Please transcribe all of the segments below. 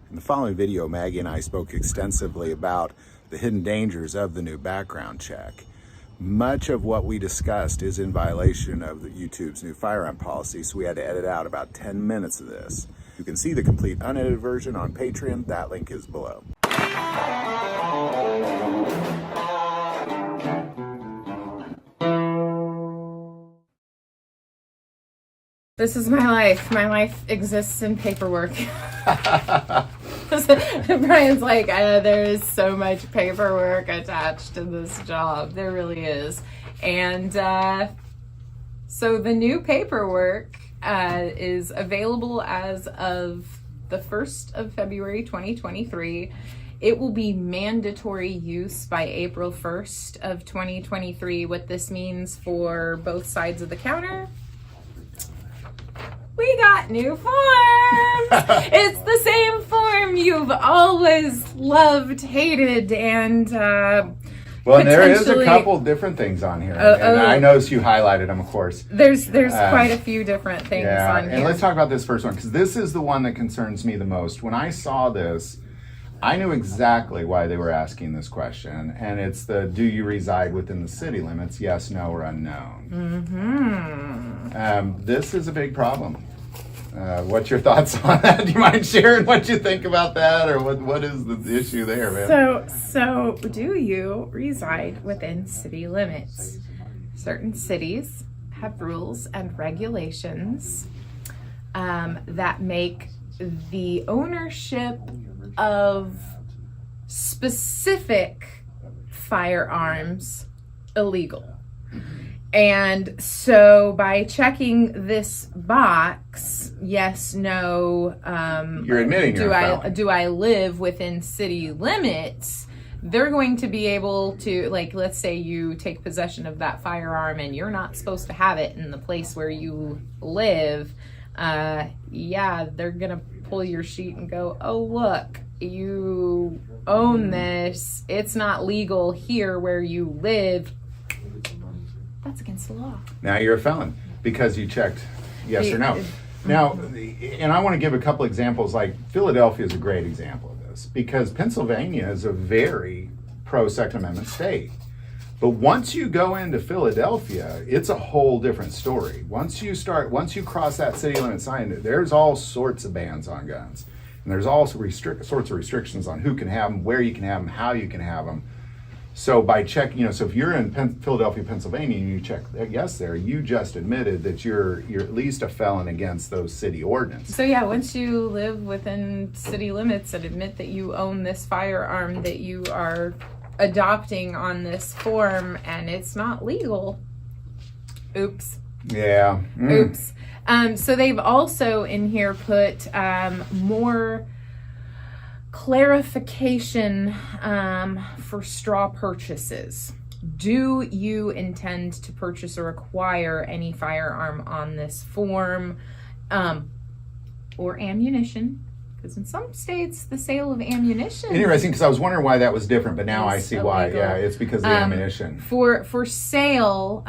In the following video, Maggie and I spoke extensively about the hidden dangers of the new background check. Much of what we discussed is in violation of the YouTube's new firearm policy, so we had to edit out about 10 minutes of this. You can see the complete unedited version on Patreon. That link is below. This is my life. My life exists in paperwork. Brian's like, there is so much paperwork attached to this job. There really is. And so the new paperwork is available as of the 1st of February 2023. It will be mandatory use by April 1st of 2023. What this means for both sides of the counter: we got new forms. It's the same form you've always loved, hated, and well, and there is a couple different things on here, and I noticed you highlighted them, of course. There's quite a few different things on here. And let's talk about this first one, because this is the one that concerns me the most. When I saw this, I knew exactly why they were asking this question, and it's the: do you reside within the city limits? Yes, no, or unknown. Mm-hmm. This is a big problem. What's your thoughts on that? Do you mind sharing what you think about that, or what is the issue there, man? So do you reside within city limits? Certain cities have rules and regulations that make the ownership of specific firearms illegal. And so by checking this box, yes, no, you're admitting do I live within city limits, they're going to be able to, like, let's say you take possession of that firearm and you're not supposed to have it in the place where you live. They're gonna pull your sheet and go, oh, look, you own this. It's not legal here where you live. That's against the law. Now you're a felon because you checked yes or no. Now, and I want to give a couple examples. Like Philadelphia is a great example of this, because Pennsylvania is a very pro-Second Amendment state. But once you go into Philadelphia, it's a whole different story. Once you cross that city limit sign, there's all sorts of bans on guns. And there's also sorts of restrictions on who can have them, where you can have them, how you can have them. So by checking, so if you're in Philadelphia, Pennsylvania, and you check yes there, you just admitted that you're at least a felon against those city ordinances. So yeah, once you live within city limits and admit that you own this firearm that you are adopting on this form and it's not legal, oops. Yeah. Oops. So they've also in here put more clarification for straw purchases. Do you intend to purchase or acquire any firearm on this form, or ammunition? Because in some states, the sale of ammunition. Interesting, because I was wondering why that was different, but now I see why. Yeah, it's because of the ammunition. For sale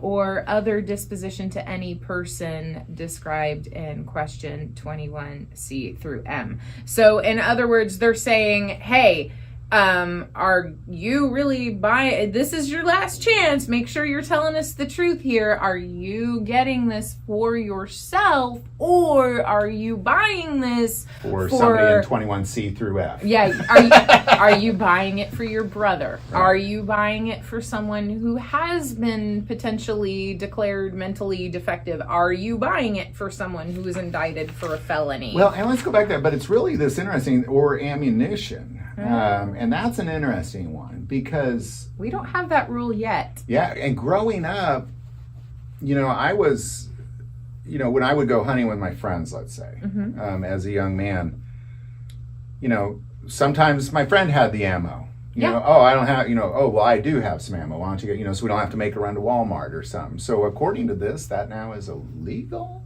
or other disposition to any person described in question 21C through M. So in other words, they're saying, hey, are you really buying? This is your last chance. Make sure you're telling us the truth here. Are you getting this for yourself, or are you buying this for somebody in 21C through F? Yeah. Are you buying it for your brother? Right. Are you buying it for someone who has been potentially declared mentally defective? Are you buying it for someone who is indicted for a felony? Well, and let's go back there, but it's really this interesting, or ammunition. And that's an interesting one, because we don't have that rule yet. Yeah, and growing up, I was, when I would go hunting with my friends, let's say, as a young man, sometimes my friend had the ammo. I don't have, well, I do have some ammo. Why don't you get, so we don't have to make a run to Walmart or something. So according to this, that now is illegal?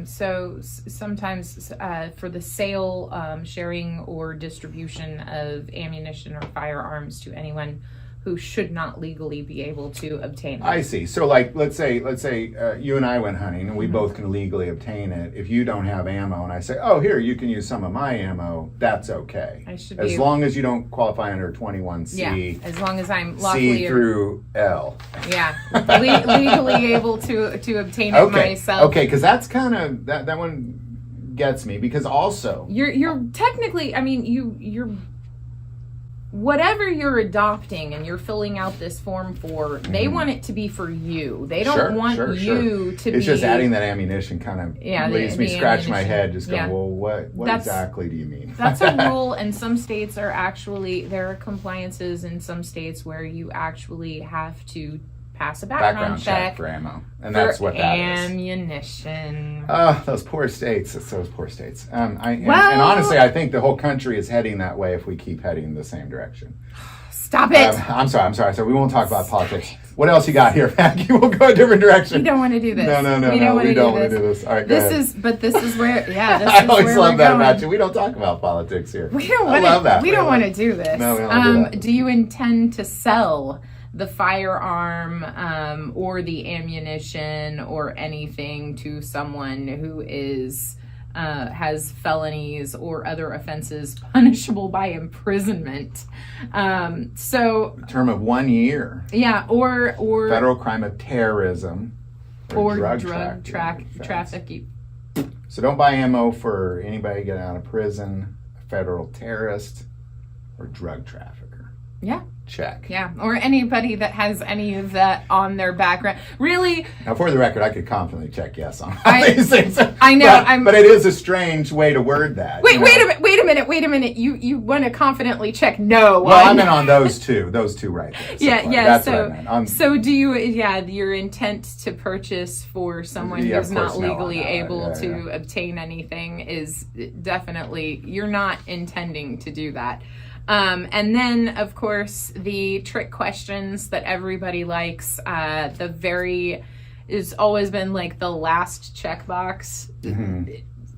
So sometimes for the sale, sharing, or distribution of ammunition or firearms to anyone who should not legally be able to obtain them. I see. So, like, let's say you and I went hunting, and we both can legally obtain it. If you don't have ammo, and I say, "Oh, here, you can use some of my ammo," that's okay. I should as long as you don't qualify under 21C. Yeah, as long as I'm lawfully C through L. Yeah, legally able to obtain it myself. Okay, because that's kind of that one gets me, because also you're technically, I mean, you're whatever you're adopting and you're filling out this form for, they want it to be for you. They don't want you to be... It's just adding that ammunition kind of leaves me scratching my head, just going, well, what exactly do you mean? That's a rule, and some states are actually, there are compliances in some states where you actually have to pass a background check for ammo. And that's what that ammunition. Those poor states. It's those poor states. And honestly, I think the whole country is heading that way if we keep heading in the same direction. Stop it. I'm sorry. So we won't talk about politics. What else you got here, Maggie? We'll go a different direction. We don't want to do this. No. We don't want to do this. All right, go ahead. This is where, I always love that about you. We don't talk about politics here. We don't want to do this. No, we don't do that. Do you intend to sell the firearm or the ammunition or anything to someone who is has felonies or other offenses punishable by imprisonment? So a term of 1 year. Yeah, or federal crime of terrorism or drug trafficking. So don't buy ammo for anybody getting out of prison, a federal terrorist, or drug trafficker. Yeah. Check. Yeah, or anybody that has any of that on their background. Really? Now, for the record, I could confidently check yes on all these things. I know. But it is a strange way to word that. Wait a minute. You want to confidently check no. Well, I meant on those two right there. That's what I meant. So do you, your intent to purchase for someone who's not legally able to obtain anything is definitely, you're not intending to do that. And then, of course, the trick questions that everybody likes. It's always been like the last checkbox.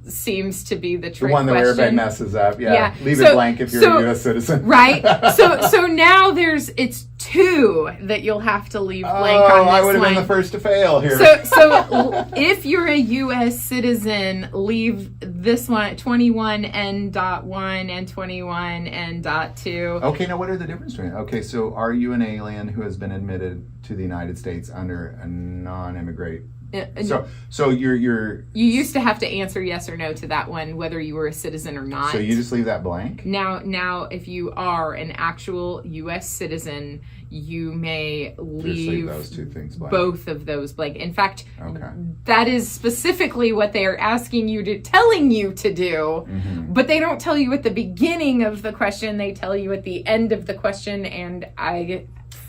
Seems to be the trick question. The one that everybody messes up. Yeah. Leave it blank if you're a U.S. citizen. Right. So now it's two that you'll have to leave blank on this one. I would have been the first to fail here. So if you're a U.S. citizen, leave this one, 21N.1 and 21N.2. Okay, now what are the differences between? Okay, so are you an alien who has been admitted to the United States under a non-immigrant? So you're you used to have to answer yes or no to that one, whether you were a citizen or not. So you just leave that blank? Now if you are an actual U.S. citizen, you may leave those two things blank. Both of those blank. In fact, that is specifically what they are telling you to do. But they don't tell you at the beginning of the question. They tell you at the end of the question. And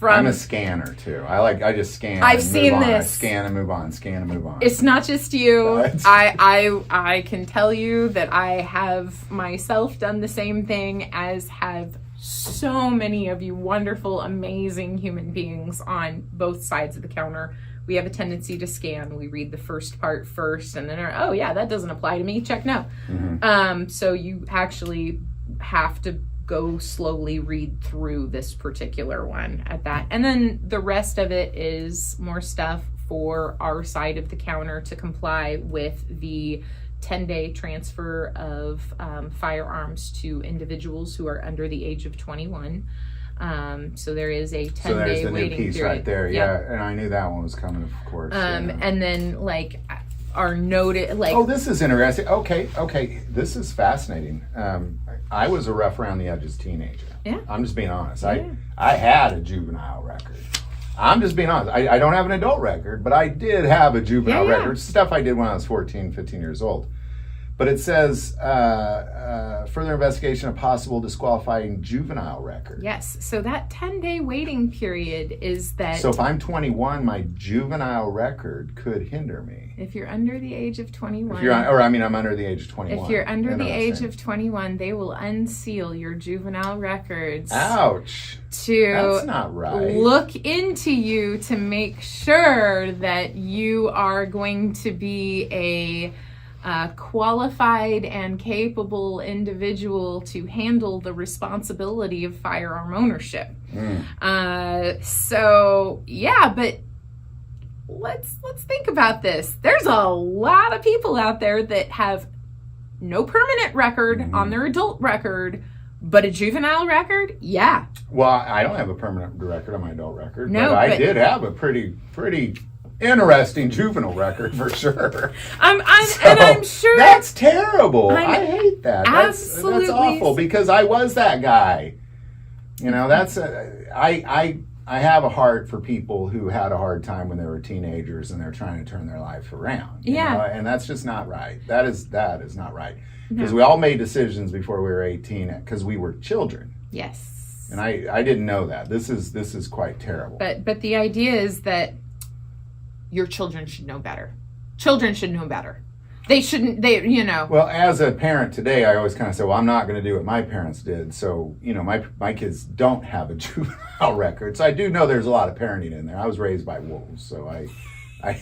I'm a scanner too. I just scan. I've seen this. I scan and move on. Scan and move on. It's not just you. I can tell you that I have myself done the same thing, as have so many of you wonderful, amazing human beings on both sides of the counter. We have a tendency to scan. We read the first part first, and then that doesn't apply to me. Check no. So you actually have to go slowly read through this particular one at that. And then the rest of it is more stuff for our side of the counter to comply with the 10-day transfer of firearms to individuals who are under the age of 21. So there is a 10-day waiting period. So there's the new piece right there. Yeah, and I knew that one was coming, of course. And then are noted this is interesting. Okay, this is fascinating. I was a rough around the edges teenager. Yeah. I'm just being honest. I had a juvenile record. I'm just being honest. I don't have an adult record, but I did have a juvenile record. Stuff I did when I was 14, 15 years old. But it says further investigation of possible disqualifying juvenile record. Yes. So that 10-day waiting period is that. So if I'm 21, my juvenile record could hinder me. If you're under the age of 21. I'm under the age of 21. If you're under the age of 21, they will unseal your juvenile records. Ouch. That's not right. Look into you to make sure that you are going to be a qualified and capable individual to handle the responsibility of firearm ownership. So yeah, but let's think about this. There's a lot of people out there that have no permanent record on their adult record, but a juvenile record. Yeah. Well, I don't have a permanent record on my adult record, No, but I but- did have a pretty interesting juvenile record for sure. And I'm sure That's terrible. I hate that. Absolutely. That's awful because I was that guy. You know, I have a heart for people who had a hard time when they were teenagers and they're trying to turn their life around. You know? And that's just not right. That is not right. Because we all made decisions before we were 18 because we were children. Yes. And I didn't know that. This is quite terrible. But the idea is that your children should know better. Children should know better. They shouldn't, Well, as a parent today, I always kind of say, well, I'm not going to do what my parents did. So, my kids don't have a juvenile record. So I do know there's a lot of parenting in there. I was raised by wolves. So I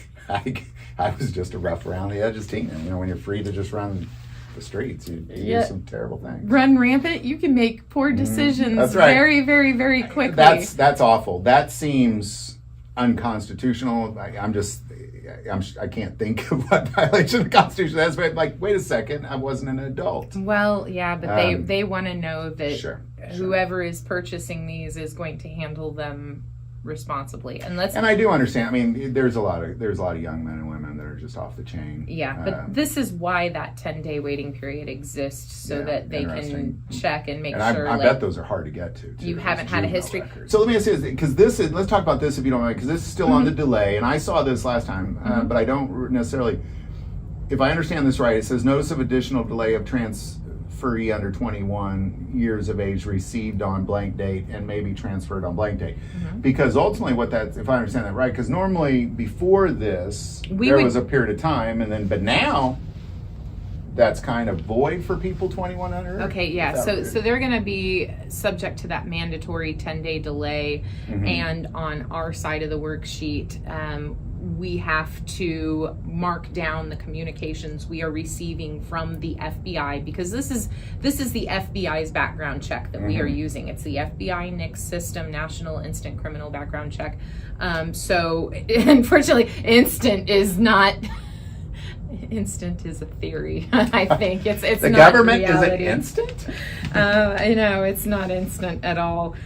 was just a rough around the edges teen. When you're free to just run the streets, you do some terrible things. Run rampant, you can make poor decisions That's right. very, very, very quickly. That's awful. That seems unconstitutional. I can't think of what violation of the Constitution that's, but wait a second, I wasn't an adult. Well, yeah, but they want to know that whoever is purchasing these is going to handle them responsibly. And I do understand. I mean, there's a lot of young men and women that are just off the chain. Yeah, but this is why that 10-day waiting period exists, so that they can check and make sure. I bet those are hard to get to. You haven't had a history. So let me ask you this, because let's talk about this if you don't mind, because this is still on the delay, and I saw this last time, but I don't necessarily. If I understand this right, it says notice of additional delay of transferee under 21 years of age received on blank date and may be transferred on blank date. Because ultimately if I understand that right, because normally before this, there was a period of time, but now that's kind of void for people 21 under. Okay, yeah. So they're going to be subject to that mandatory 10-day delay, and on our side of the worksheet, we have to mark down the communications we are receiving from the FBI, because this is the FBI's background check that we are using. It's the FBI NICS system, National Instant Criminal Background Check. So unfortunately, instant is a theory. I think it's the not government reality. Is it instant? I know it's not instant at all.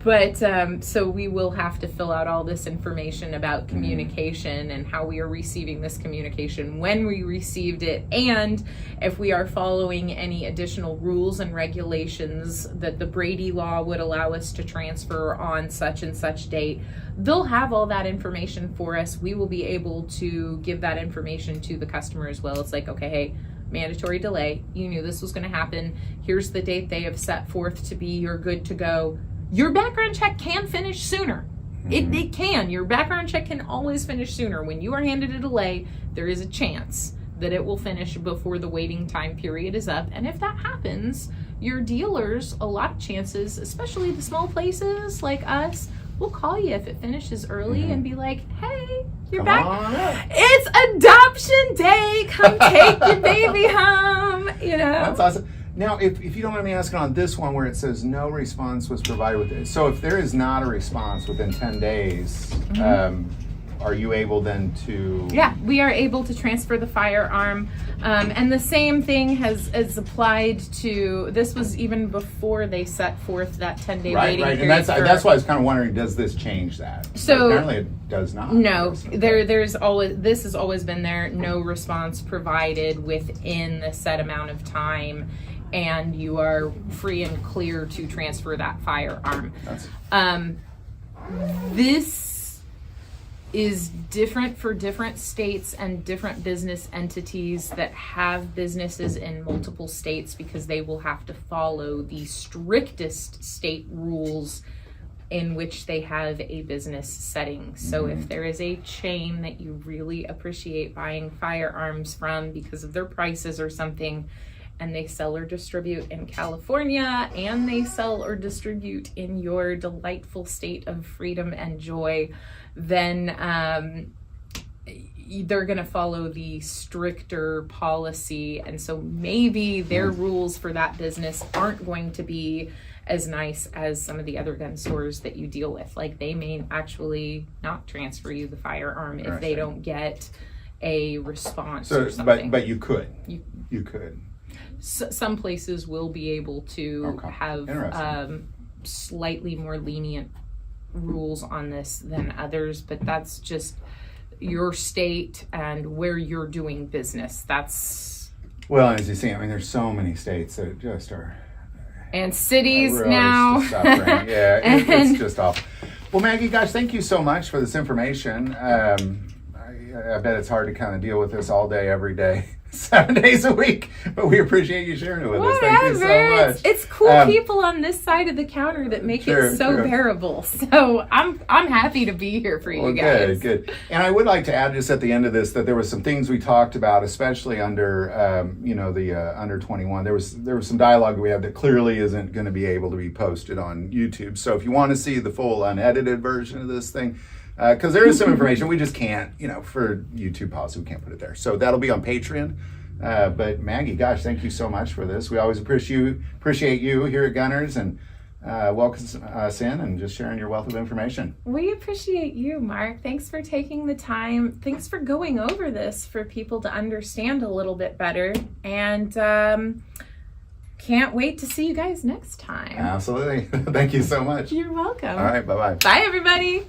But so we will have to fill out all this information about communication and how we are receiving this communication, when we received it, and if we are following any additional rules and regulations that the Brady law would allow us to transfer on such and such date. They'll have all that information for us. We will be able to give that information to the customer as well. It's like, okay, hey, mandatory delay. You knew this was going to happen. Here's the date they have set forth to be you're good to go. Your background check can finish sooner. It can. Your background check can always finish sooner. When you are handed a delay, there is a chance that it will finish before the waiting time period is up. And if that happens, your dealers, a lot of chances, especially the small places like us, will call you if it finishes early and be like, hey, you're back. It's adoption day. Come take your baby home. That's awesome. Now, if you don't mind me asking on this one where it says no response was provided with it, so if there is not a response within 10 days, are you able then to... Yeah, we are able to transfer the firearm. And the same thing is applied to, this was even before they set forth that 10-day waiting period. And that's why I was kind of wondering, does this change that? So apparently it does not. No, this has always been there, no response provided within the set amount of time, and you are free and clear to transfer that firearm. This is different for different states and different business entities that have businesses in multiple states, because they will have to follow the strictest state rules in which they have a business setting. So if there is a chain that you really appreciate buying firearms from because of their prices or something, and they sell or distribute in California, and they sell or distribute in your delightful state of freedom and joy, then they're going to follow the stricter policy, and so maybe their rules for that business aren't going to be as nice as some of the other gun stores that you deal with. Like, they may actually not transfer you the firearm if they don't get a response or something. But you could. You could. Some places will be able to have slightly more lenient rules on this than others, but that's just your state and where you're doing business. That's well, as you see, I mean, there's so many states that just are, and cities now. Suffering. Yeah, it's just awful. Well, Maggie, gosh, thank you so much for this information. I bet it's hard to kind of deal with this all day, every day, 7 days a week, but we appreciate you sharing it with us. Thank you so much. It's cool people on this side of the counter that make it so bearable. So I'm happy to be here for you guys. Good. And I would like to add just at the end of this that there were some things we talked about, especially under the under 21. There was some dialogue we had that clearly isn't going to be able to be posted on YouTube. So if you want to see the full unedited version of this thing, because there is some information we just can't, for YouTube policy, we can't put it there. So that'll be on Patreon. But Maggie, gosh, thank you so much for this. We always appreciate you here at Gunners, and welcome us in and just sharing your wealth of information. We appreciate you, Mark. Thanks for taking the time. Thanks for going over this for people to understand a little bit better. And can't wait to see you guys next time. Absolutely. Thank you so much. You're welcome. All right. Bye-bye. Bye, everybody.